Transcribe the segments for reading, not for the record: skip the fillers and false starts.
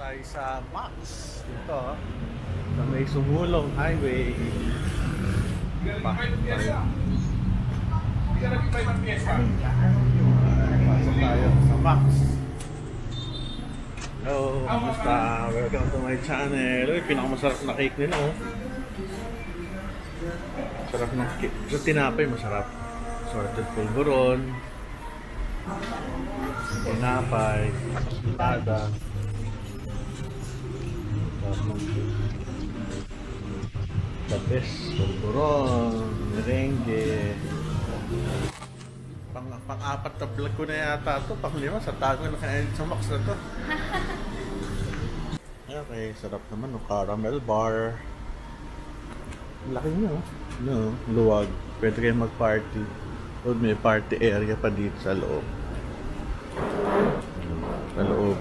tayo sa Max. Ito, sa may Sumulong Highway. Pasok tayo sa Max. Hello, kamusta? Welcome to my channel. Uy, pinakamasarap na cake nila, oh. Sarap ng cake. Yung tinapay, masarap. Sorted pulburon. Tinapay. Tada. Tapos, pulburon. Merengue. Pang-apat na vlog ko na yata ito. Pang-lima, sa tago na kaya sa Max na ito. Okay, sarap naman. No? Caramel bar. Laki nyo. No, luwag. Pwede kayo mag-party. O may party area pa dito sa loob. Sa loob.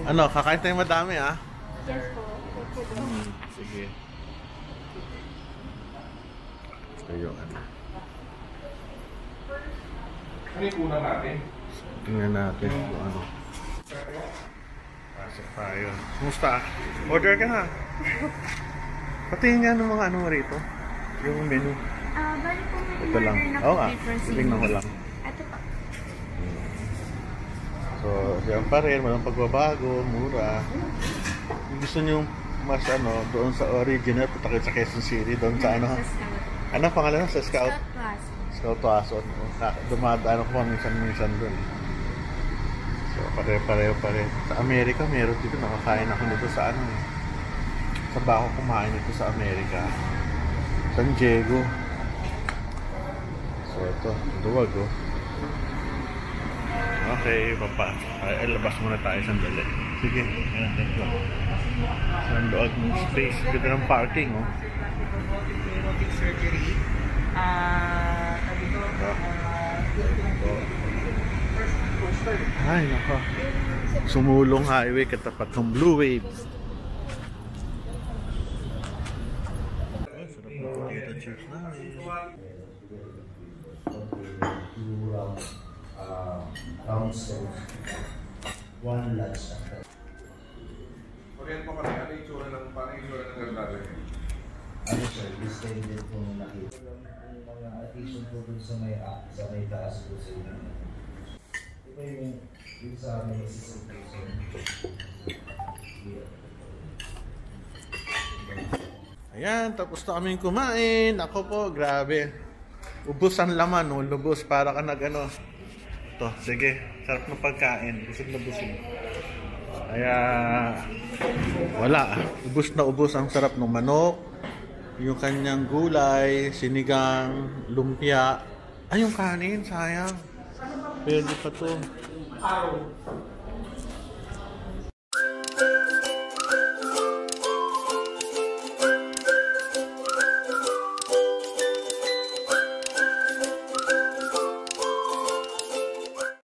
Ano, kakain tayo madami, ah? Yes po. Sige. Ito yung ano. Ano yung una natin? Tingnan natin kung ano. Pasok tayo. Kumusta? Order ka na. Patingin nga ng mga ano rito. Yung menu. Bali po may Ito lang. Oo nga. Tingnan ko lang. Ito po. So, yan pa rin. Walang pagbabago. Mura. Kung gusto nyo mas ano, doon sa original, punta kayo sa Quezon City. Doon sa ano. Ano pangalan sa Scout? Scout Tuason. Dumadaan ako minsan doon. So, pareho. Sa Amerika, meron dito. Nakakain ako dito sa ano. Sa ba ako kumain dito sa Amerika? San Diego. So, ito. Duwag, oh. Okay, papa. Ay, labas muna tayo sandali. Sige. Ayan, thank you. Saan doon ng space? Ganda ng parking, oh. Robotic surgery. Ay, nako. Sumulong Highway, katapat ng Blue Waves. Ay, sarap na potato chips namin. Pounds of 1 large. Orient mo kami, ano yung itsura ng ganda? Ano sir, this time din kung nakita lang yung mga addition po dun sa may taas po sa inyo. Ito yung sa may assistant. Ayan, tapos na kaming kumain. Ako po, grabe. Ubus ang laman, no? Lubos para ka nag ano. Ito, sige. Sarap ng pagkain. Busog na busog. Kaya, wala. Ubus na ubus ang sarap ng manok. Yung kanyang gulay, sinigang, lumpia. Ay, yung kanin, sayang. Pwede pa to.